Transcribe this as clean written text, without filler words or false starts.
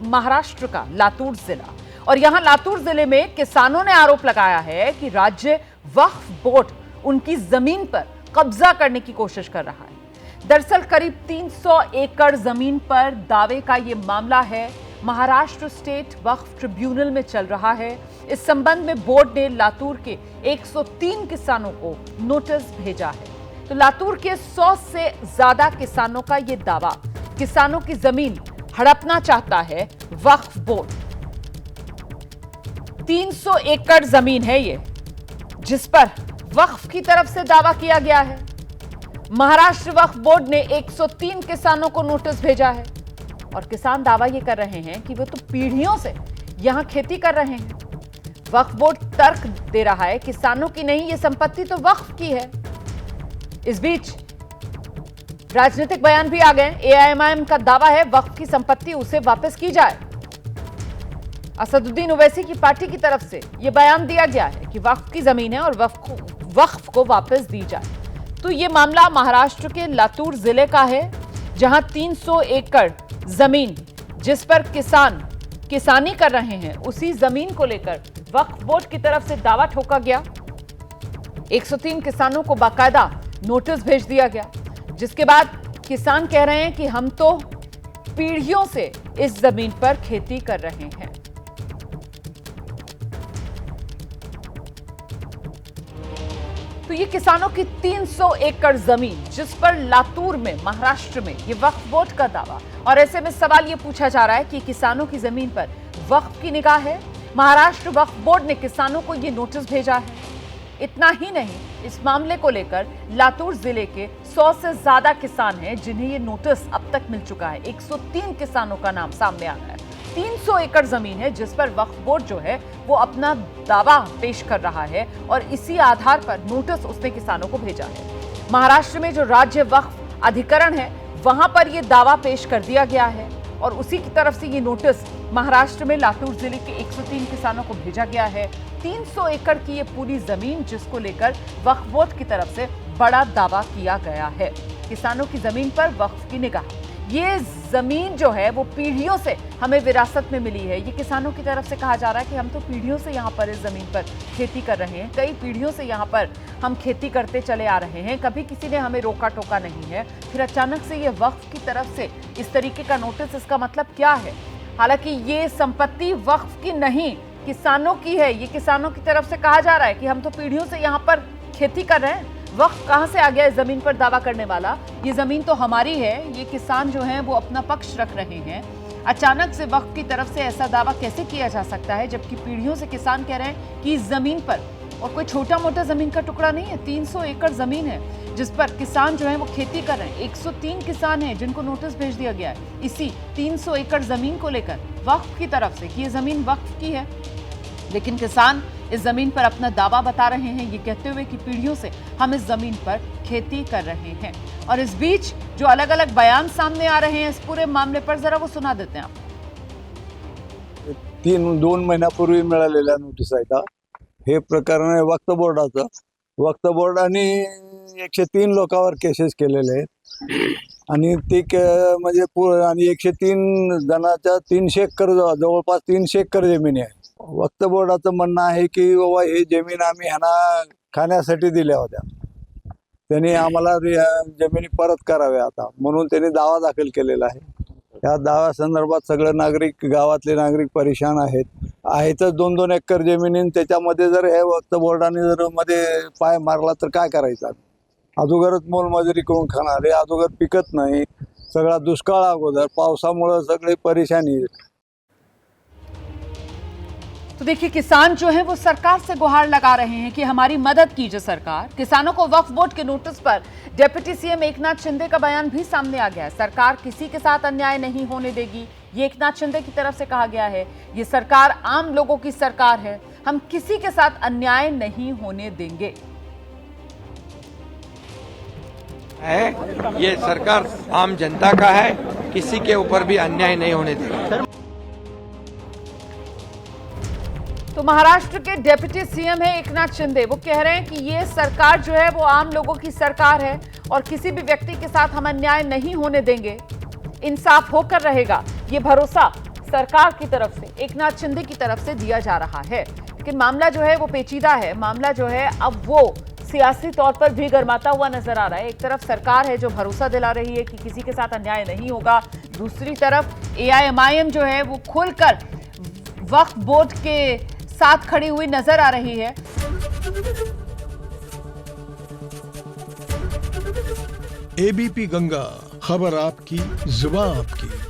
महाराष्ट्र का लातूर जिला, और यहां लातूर जिले में किसानों ने आरोप लगाया है कि राज्य वक्फ बोर्ड उनकी जमीन पर कब्जा करने की कोशिश कर रहा है। दरअसल करीब 300 एकड़ जमीन पर दावे का यह मामला है, महाराष्ट्र स्टेट वक्फ ट्रिब्यूनल में चल रहा है। इस संबंध में बोर्ड ने लातूर के 103 किसानों को नोटिस भेजा है। तो लातूर के 100 से ज्यादा किसानों का यह दावा, किसानों की जमीन हड़पना चाहता है वक्फ बोर्ड। 300 एकड़ जमीन है ये, जिस पर वक्फ की तरफ से दावा किया गया है। महाराष्ट्र वक्फ बोर्ड ने 103 किसानों को नोटिस भेजा है और किसान दावा ये कर रहे हैं कि वो तो पीढ़ियों से यहां खेती कर रहे हैं। वक्फ बोर्ड तर्क दे रहा है किसानों की नहीं, ये संपत्ति तो वक्फ की है। इस बीच राजनीतिक बयान भी आ गए। एआईएमआईएम का दावा है वक्फ की संपत्ति उसे वापस की जाए। असदुद्दीन ओवैसी की पार्टी की तरफ से यह बयान दिया गया है कि वक्फ की जमीन है और वक्फ को वापस दी जाए। तो यह मामला महाराष्ट्र के लातूर जिले का है, जहां 300 एकड़ जमीन जिस पर किसान किसानी कर रहे हैं, उसी जमीन को लेकर वक्फ बोर्ड की तरफ से दावा ठोका गया। 103 किसानों को बाकायदा नोटिस भेज दिया गया, जिसके बाद किसान कह रहे हैं कि हम तो पीढ़ियों से इस जमीन पर खेती कर रहे हैं। तो ये किसानों की 300 एकड़ जमीन, जिस पर लातूर में महाराष्ट्र में ये वक्फ बोर्ड का दावा, और ऐसे में सवाल ये पूछा जा रहा है कि किसानों की जमीन पर वक्फ की निगाह है। महाराष्ट्र वक्फ बोर्ड ने किसानों को ये नोटिस भेजा है। इतना ही नहीं, इस मामले को लेकर लातूर जिले के 100 से ज्यादा किसान हैं जिन्हें ये नोटिस अब तक मिल चुका है। 103 किसानों का नाम सामने आ गया है। 300 एकड़ जमीन है जिस पर वक्फ बोर्ड जो है वो अपना दावा पेश कर रहा है और इसी आधार पर नोटिस उसने किसानों को भेजा है। महाराष्ट्र में जो राज्य वक्फ अधिकरण है वहां पर यह दावा पेश कर दिया गया है और उसी की तरफ से ये नोटिस महाराष्ट्र में लातूर जिले के 103 किसानों को भेजा गया है। 300 एकड़ की ये पूरी जमीन, जिसको लेकर वक्फ बोर्ड की तरफ से बड़ा दावा किया गया है। किसानों की जमीन पर वक्फ की निगाह, ये जमीन जो है वो पीढ़ियों से हमें विरासत में मिली है। ये किसानों की तरफ से कहा जा रहा है कि हम तो पीढ़ियों से यहाँ पर इस जमीन पर खेती कर रहे हैं, कई पीढ़ियों से यहाँ पर हम खेती करते चले आ रहे हैं, कभी किसी ने हमें रोका टोका नहीं है। फिर अचानक से ये वक्फ की तरफ से इस तरीके का नोटिस, इसका मतलब क्या है? हालांकि ये संपत्ति वक्फ की नहीं, किसानों की है। ये किसानों की तरफ से कहा जा रहा है कि हम तो पीढ़ियों से यहाँ पर खेती कर रहे हैं। वक्फ कहां से आ गया इस जमीन पर दावा करने वाला? ये जमीन तो हमारी है। ये किसान जो हैं वो अपना पक्ष रख रहे हैं। अचानक से वक्फ की तरफ से ऐसा दावा कैसे किया जा सकता है, जबकि पीढ़ियों से किसान कह रहे हैं कि इस जमीन पर, और कोई छोटा मोटा जमीन का टुकड़ा नहीं है, 300 एकड़ जमीन है जिस पर किसान जो है वो खेती कर रहे हैं। 103 किसान हैं जिनको नोटिस भेज दिया गया है इसी 300 एकड़ जमीन को लेकर वक्फ की तरफ से कि ये जमीन वक्फ की है। लेकिन किसान इस जमीन पर अपना दावा बता रहे हैं, ये कहते हुए कि पीढ़ियों से हम इस जमीन पर खेती कर रहे हैं। और इस बीच जो अलग अलग बयान सामने आ रहे हैं इस पूरे मामले पर, जरा वो सुना देते हैं आप। 2 महिन्यापूर्वी मिळालेल्या नोटीस आहेत। हे प्रकरण आहे वक्फ बोर्डाचं। वक्फ बोर्डाने 103 लोकांवर केसेस केलेले आहेत आणि ते म्हणजे आणि 103 जणांच्या 300 एकर जवळपास 300 एकर जमीन आहे। वक्फ बोर्डाचं म्हणणं आहे की बाबा ही जमीन आम्ही ह्यांना खाण्यासाठी दिल्या होत्या, त्यांनी आम्हाला जमिनी परत कराव्या आता, म्हणून त्यांनी दावा दाखल केलेला आहे। या दाव्या संदर्भात सगळे नागरिक, गावातले नागरिक परेशान आहेतच। 2-2 एकर जमिनी, त्याच्यामध्ये जर हे वक्फ बोर्डाने जर मध्ये पाय मारला तर काय करायचं? अगोदरच मोलमजुरी करून खाणार, हे अगोदर पिकत नाही, सगळा दुष्काळ अगोदर, पावसामुळे सगळे परेशानी। तो देखिए, किसान जो है वो सरकार से गुहार लगा रहे हैं कि हमारी मदद कीजिए सरकार। किसानों को वक्फ बोर्ड के नोटिस पर डिप्टी सीएम एकनाथ शिंदे का बयान भी सामने आ गया है। सरकार किसी के साथ अन्याय नहीं होने देगी, ये एकनाथ शिंदे की तरफ से कहा गया है। ये सरकार आम लोगों की सरकार है, हम किसी के साथ अन्याय नहीं होने देंगे। ये सरकार आम जनता का है, किसी के ऊपर भी अन्याय नहीं होने देगा। तो महाराष्ट्र के डिप्टी सीएम है एकनाथ शिंदे, वो कह रहे हैं कि ये सरकार जो है वो आम लोगों की सरकार है और किसी भी व्यक्ति के साथ हम अन्याय नहीं होने देंगे, इंसाफ होकर रहेगा। ये भरोसा सरकार की तरफ से, एकनाथ शिंदे की तरफ से दिया जा रहा है। लेकिन मामला जो है वो पेचीदा है। मामला जो है अब वो सियासी तौर पर भी गर्माता हुआ नजर आ रहा है। एक तरफ सरकार है जो भरोसा दिला रही है कि किसी के साथ अन्याय नहीं होगा, दूसरी तरफ AIMIM जो है वो खुलकर वक्फ बोर्ड के साथ खड़ी हुई नजर आ रही है। ABP गंगा, खबर आपकी, जुबान आपकी।